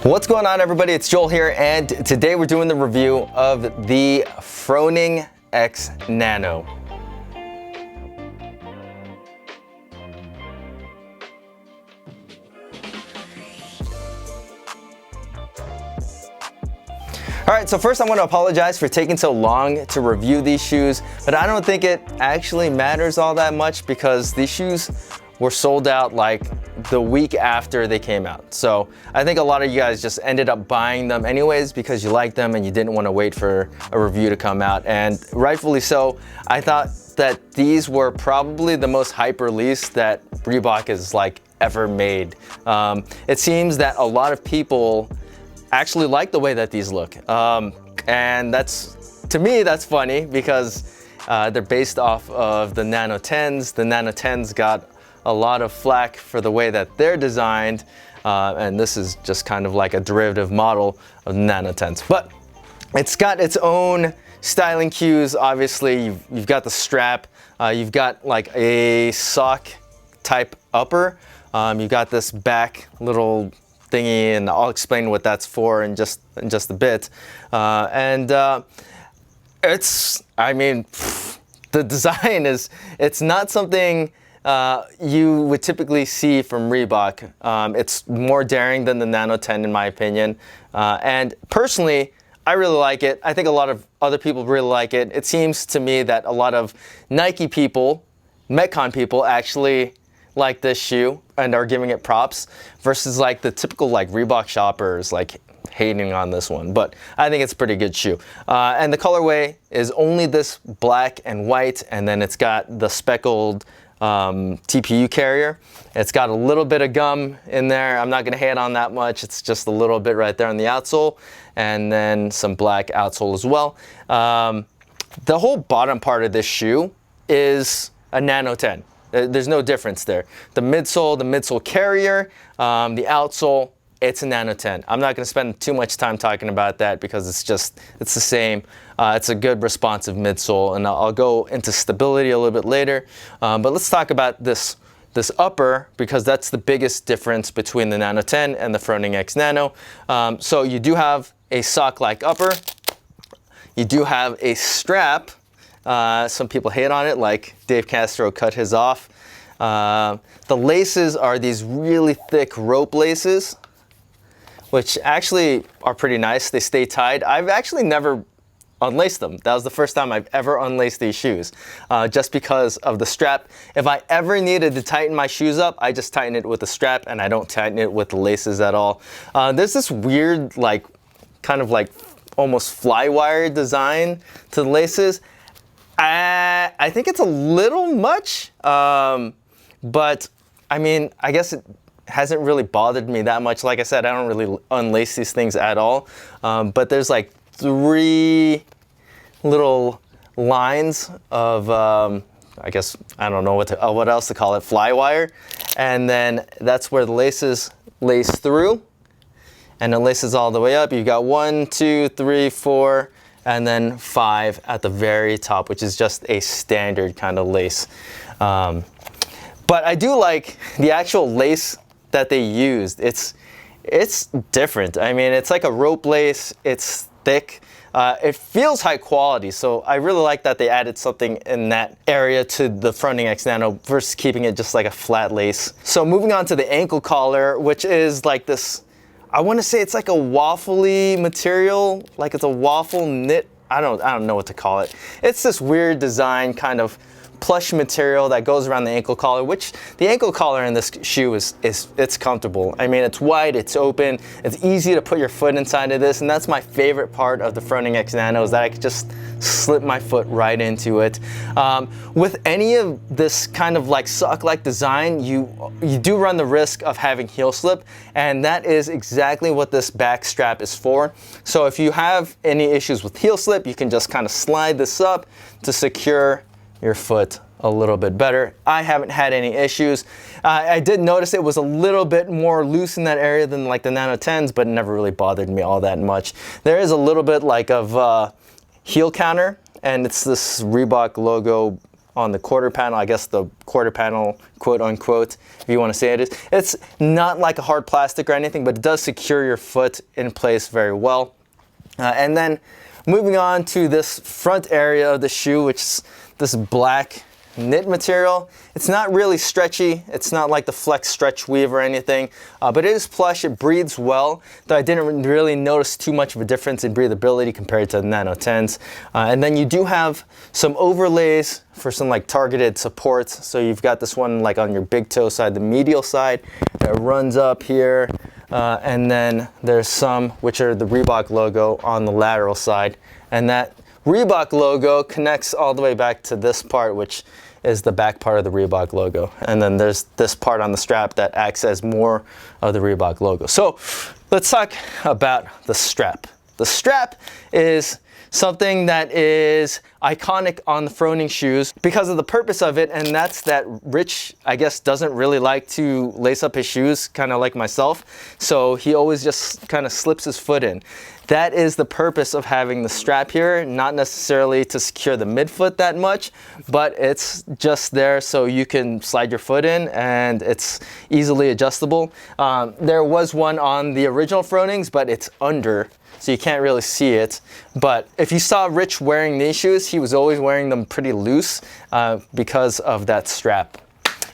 What's going on, everybody? It's Joel here, and today we're doing the review of the Froning X Nano. Alright, so first I want to apologize for taking so long to review these shoes, but I don't think it actually matters all that much because these shoes were sold out like the week after they came out. So I think a lot of you guys just ended up buying them anyways because you liked them and you didn't want to wait for a review to come out, and rightfully so. I thought that these were probably the most hype release that Reebok has like ever made. It seems that a lot of people actually like the way that these look, and that's, to me, that's funny because they're based off of the Nano 10s. The Nano 10s got a lot of flack for the way that they're designed, and this is just kind of like a derivative model of the Nano 10s, but it's got its own styling cues. Obviously, you've got the strap, you've got like a sock type upper, you've got this back little thingy, and I'll explain what that's for in just a bit. It's, I mean, the design is, it's not something you would typically see from Reebok. It's more daring than the Nano 10 in my opinion. And personally, I really like it. I think a lot of other people really like it. It seems to me that a lot of Nike people, Metcon people, actually like this shoe and are giving it props versus like the typical like Reebok shoppers like hating on this one. But I think it's a pretty good shoe. And the colorway is only this black and white, and then it's got the speckled TPU carrier. It's got a little bit of gum in there. I'm not going to hate on that much. It's just a little bit right there on the outsole, and then some black outsole as well. The whole bottom part of this shoe is a Nano 10. There's no difference there. The midsole carrier, the outsole, it's a Nano 10. I'm not going to spend too much time talking about that because it's the same. It's a good responsive midsole, and I'll go into stability a little bit later. But let's talk about this upper, because that's the biggest difference between the Nano 10 and the Froning X Nano. So you do have a sock-like upper. You do have a strap. Some people hate on it, like Dave Castro cut his off. The laces are these really thick rope laces, which actually are pretty nice. They stay tied. I've actually never unlaced them. That was the first time I've ever unlaced these shoes, just because of the strap. If I ever needed to tighten my shoes up, I just tighten it with the strap, and I don't tighten it with the laces at all. There's this weird, like, kind of like almost fly wire design to the laces. I think it's a little much, but I mean, I guess it hasn't really bothered me that much. Like I said, I don't really unlace these things at all, but there's like 3 little lines of, I guess, I don't know what else to call it, fly wire, and then that's where the laces lace through, and it laces all the way up. You've got 1, 2, 3, 4, and then 5 at the very top, which is just a standard kind of lace. But I do like the actual lace that they used. It's different. I mean, it's like a rope lace. It's thick. It feels high quality, so I really like that they added something in that area to the Froning X Nano versus keeping it just like a flat lace. So moving on to the ankle collar, which is like this, I want to say it's like a waffly material, like it's a waffle knit. I don't know what to call it. It's this weird design, kind of plush material that goes around the ankle collar, which the ankle collar in this shoe it's comfortable. I mean, it's wide, it's open, it's easy to put your foot inside of this, and that's my favorite part of the Froning X Nano, is that I could just slip my foot right into it. With any of this kind of like sock-like design, you do run the risk of having heel slip, and that is exactly what this back strap is for. So if you have any issues with heel slip, you can just kind of slide this up to secure your foot a little bit better. I haven't had any issues. I did notice it was a little bit more loose in that area than like the Nano 10s, but it never really bothered me all that much. There is a little bit like of heel counter, and it's this Reebok logo on the quarter panel, I guess the quarter panel, quote unquote, if you want to say it is. It's not like a hard plastic or anything, but it does secure your foot in place very well. And then moving on to this front area of the shoe, which is this black knit material. It's not really stretchy. It's not like the Flex Stretch Weave or anything, but it is plush. It breathes well, though I didn't really notice too much of a difference in breathability compared to the Nano 10s. And then you do have some overlays for some like targeted supports. So you've got this one like on your big toe side, the medial side, that runs up here. And then there's some which are the Reebok logo on the lateral side. And that Reebok logo connects all the way back to this part, which is the back part of the Reebok logo. And then there's this part on the strap that acts as more of the Reebok logo. So let's talk about the strap. The strap is something that is iconic on the Froning shoes because of the purpose of it, and that's that Rich, I guess, doesn't really like to lace up his shoes, kind of like myself, so he always just kind of slips his foot in. That is the purpose of having the strap here, not necessarily to secure the midfoot that much, but it's just there so you can slide your foot in and it's easily adjustable. There was one on the original Fronings, but it's under, so you can't really see it. But if you saw Rich wearing these shoes, he was always wearing them pretty loose because of that strap.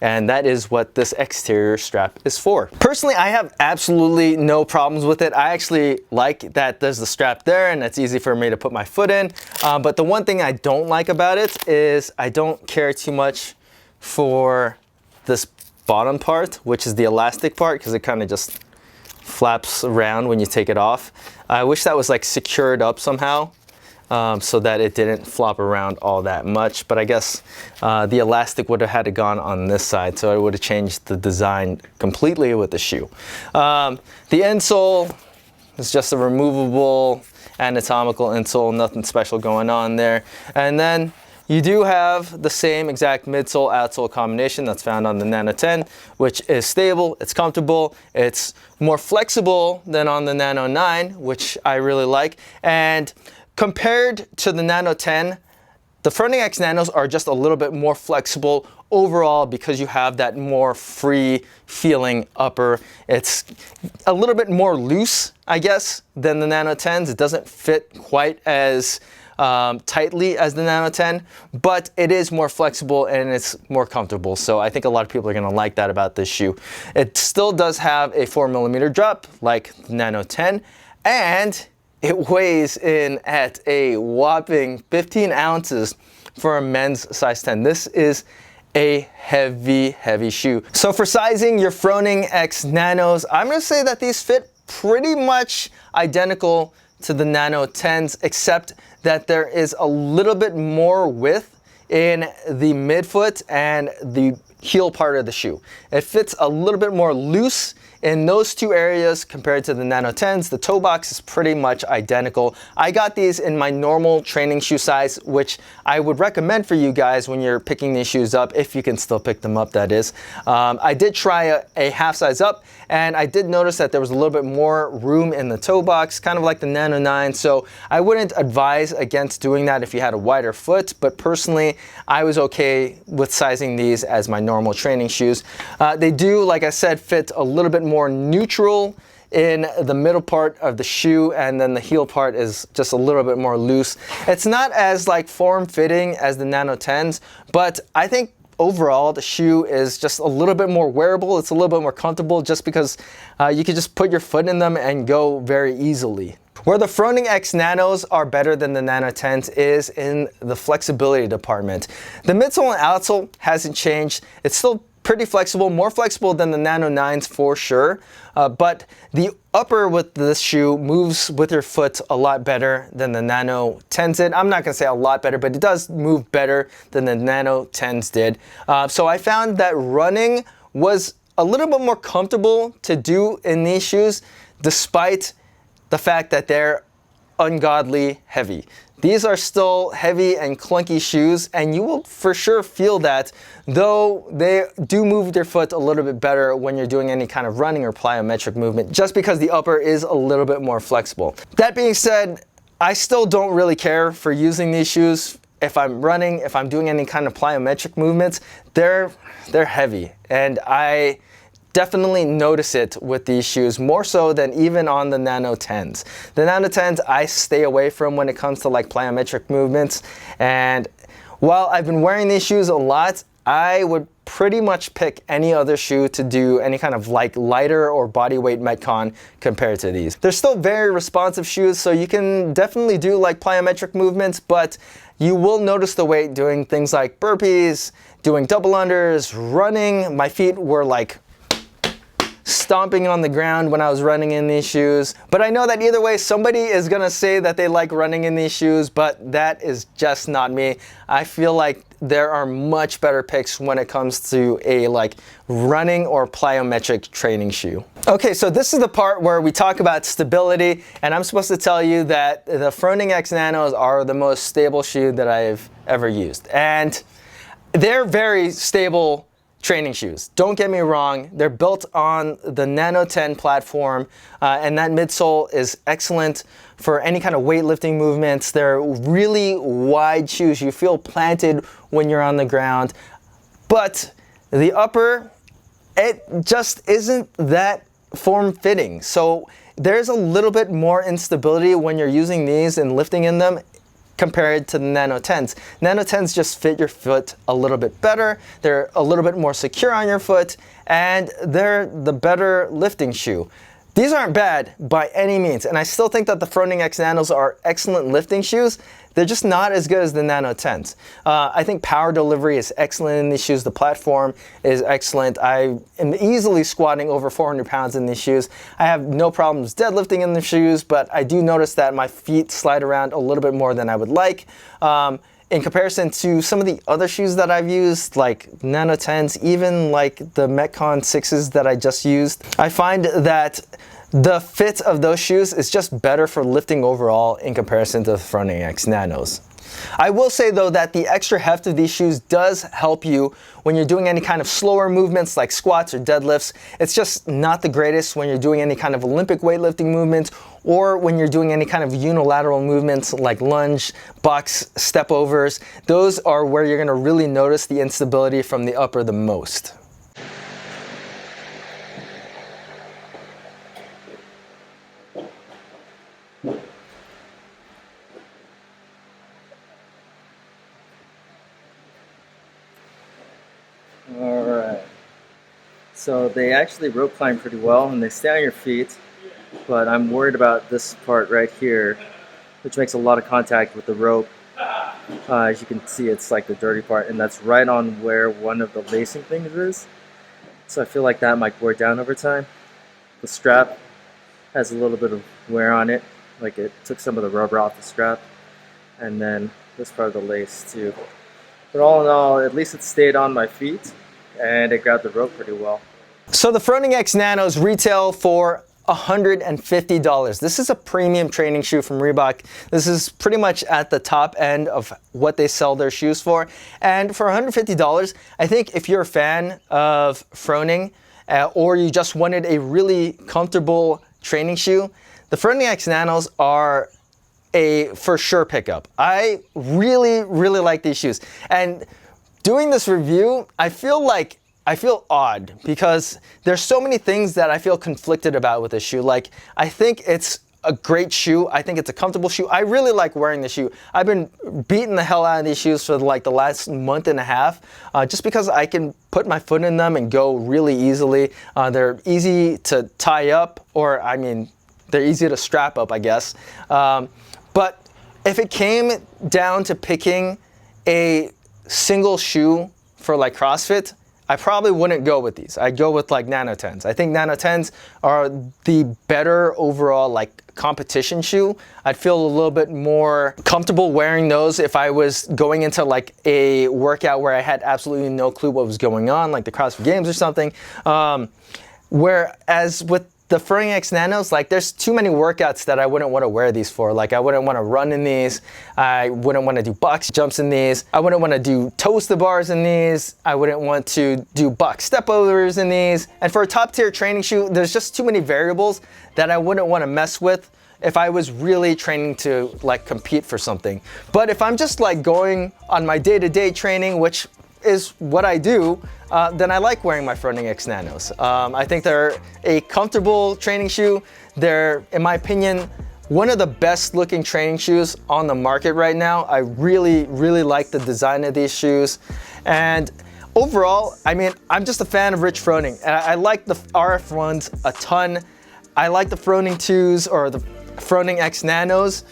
And that is what this exterior strap is for. Personally, I have absolutely no problems with it. I actually like that there's the strap there and it's easy for me to put my foot in. But the one thing I don't like about it is I don't care too much for this bottom part, which is the elastic part, because it kind of just flaps around when you take it off. I wish that was like secured up somehow. So that it didn't flop around all that much, but I guess the elastic would have had to gone on this side, so it would have changed the design completely with the shoe. The insole is just a removable anatomical insole, nothing special going on there. And then you do have the same exact midsole outsole combination that's found on the Nano 10, which is stable, it's comfortable, it's more flexible than on the Nano 9, which I really like. And compared to the Nano 10, the Froning X Nanos are just a little bit more flexible overall because you have that more free feeling upper. It's a little bit more loose, I guess, than the Nano 10s. It doesn't fit quite as tightly as the Nano 10, but it is more flexible and it's more comfortable. So I think a lot of people are going to like that about this shoe. It still does have a 4mm drop like the Nano 10, and it weighs in at a whopping 15 ounces for a men's size 10. This is a heavy, heavy shoe. So for sizing your Froning X Nanos, I'm gonna say that these fit pretty much identical to the Nano 10s, except that there is a little bit more width in the midfoot and the heel part of the shoe. It fits a little bit more loose in those two areas compared to the Nano 10s. The toe box is pretty much identical. I got these in my normal training shoe size, which I would recommend for you guys when you're picking these shoes up, if you can still pick them up, that is. I did try a half size up, and I did notice that there was a little bit more room in the toe box, kind of like the Nano 9, so I wouldn't advise against doing that if you had a wider foot, but personally, I was okay with sizing these as my normal training shoes. They do, like I said, fit a little bit more neutral in the middle part of the shoe, and then the heel part is just a little bit more loose. It's not as like form-fitting as the Nano 10s, but I think overall the shoe is just a little bit more wearable. It's a little bit more comfortable just because you can just put your foot in them and go very easily. Where the Froning X Nanos are better than the Nano 10s is in the flexibility department. The midsole and outsole hasn't changed. It's still pretty flexible, more flexible than the Nano 9s for sure, but the upper with this shoe moves with your foot a lot better than the Nano 10s did. I'm not gonna say a lot better, but it does move better than the Nano 10s did. So I found that running was a little bit more comfortable to do in these shoes, despite the fact that they're ungodly heavy. These are still heavy and clunky shoes, and you will for sure feel that, though they do move your foot a little bit better when you're doing any kind of running or plyometric movement, just because the upper is a little bit more flexible. That being said, I still don't really care for using these shoes if I'm running, if I'm doing any kind of plyometric movements, they're heavy. And I definitely notice it with these shoes, more so than even on the Nano 10s. The Nano 10s I stay away from when it comes to like plyometric movements. And while I've been wearing these shoes a lot, I would pretty much pick any other shoe to do any kind of like lighter or body weight Metcon compared to these. They're still very responsive shoes, so you can definitely do like plyometric movements, but you will notice the weight doing things like burpees, doing double unders, running. My feet were like stomping on the ground when I was running in these shoes. But I know that either way, somebody is gonna say that they like running in these shoes, but that is just not me. I feel like there are much better picks when it comes to a like running or plyometric training shoe. Okay, so this is the part where we talk about stability, and I'm supposed to tell you that the Froning X Nanos are the most stable shoe that I've ever used. And they're very stable training shoes. Don't get me wrong, they're built on the Nano 10 platform, and that midsole is excellent for any kind of weightlifting movements. They're really wide shoes. You feel planted when you're on the ground. But the upper, it just isn't that form-fitting. So there's a little bit more instability when you're using these and lifting in them compared to the Nano 10s. Nano 10s just fit your foot a little bit better. They're a little bit more secure on your foot, and they're the better lifting shoe. These aren't bad by any means, and I still think that the Froning X Nanos are excellent lifting shoes. They're just not as good as the Nano 10s. I think power delivery is excellent in these shoes. The platform is excellent. I am easily squatting over 400 pounds in these shoes. I have no problems deadlifting in the shoes, but I do notice that my feet slide around a little bit more than I would like. In comparison to some of the other shoes that I've used, like Nano 10s, even like the Metcon 6s that I just used, I find that the fit of those shoes is just better for lifting overall in comparison to the Froning X Nanos. I will say though that the extra heft of these shoes does help you when you're doing any kind of slower movements like squats or deadlifts. It's just not the greatest when you're doing any kind of Olympic weightlifting movements, or when you're doing any kind of unilateral movements like lunge, box, step overs. Those are where you're gonna really notice the instability from the upper the most. Alright, so they actually rope climb pretty well and they stay on your feet, but I'm worried about this part right here, which makes a lot of contact with the rope. As you can see, it's like the dirty part, and that's right on where one of the lacing things is. So I feel like that might wear down over time. The strap has a little bit of wear on it, like it took some of the rubber off the strap, and then this part of the lace too. But all in all, at least it stayed on my feet and it grabbed the rope pretty well. So the Froning X Nanos retail for $150. This is a premium training shoe from Reebok. This is pretty much at the top end of what they sell their shoes for. And for $150, I think if you're a fan of Froning, or you just wanted a really comfortable training shoe, the Froning X Nanos are a for sure pickup. I really like these shoes. And doing this review, I feel odd because there's so many things that I feel conflicted about with this shoe. Like, I think it's a great shoe. I think it's a comfortable shoe. I really like wearing the shoe. I've been beating the hell out of these shoes for like the last month and a half, just because I can put my foot in them and go really easily. They're easy to tie up, or I mean, they're easy to strap up, I guess. But if it came down to picking a single shoe for like CrossFit, I probably wouldn't go with these. I'd go with like Nano 10s. I think Nano 10s are the better overall like competition shoe. I'd feel a little bit more comfortable wearing those if I was going into like a workout where I had absolutely no clue what was going on, like the CrossFit Games or something. Whereas with the Froning X Nanos, like there's too many workouts that I wouldn't want to wear these for. Like I wouldn't want to run in these. I wouldn't want to do box jumps in these. I wouldn't want to do toes to bars in these. I wouldn't want to do box step overs in these. And for a top tier training shoe, there's just too many variables that I wouldn't want to mess with if I was really training to like compete for something. But if I'm just like going on my day-to-day training, which is what I do, then I like wearing my Froning X Nanos. I think they're a comfortable training shoe. They're, in my opinion, one of the best looking training shoes on the market right now. I really, really like the design of these shoes. And overall, I mean, I'm just a fan of Rich Froning. And I like the RF ones a ton. I like the Froning 2s or the Froning X Nanos.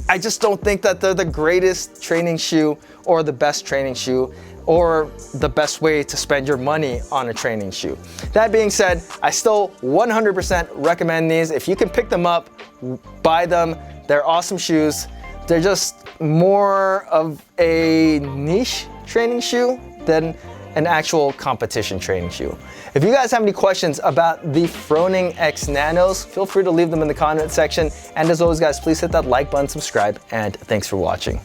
I just don't think that they're the greatest training shoe or the best training shoe or the best way to spend your money on a training shoe. That being said, I still 100% recommend these. If you can pick them up, buy them. They're awesome shoes. They're just more of a niche training shoe than an actual competition training shoe. If you guys have any questions about the Froning X Nanos, feel free to leave them in the comment section. And as always guys, please hit that like button, subscribe, and thanks for watching.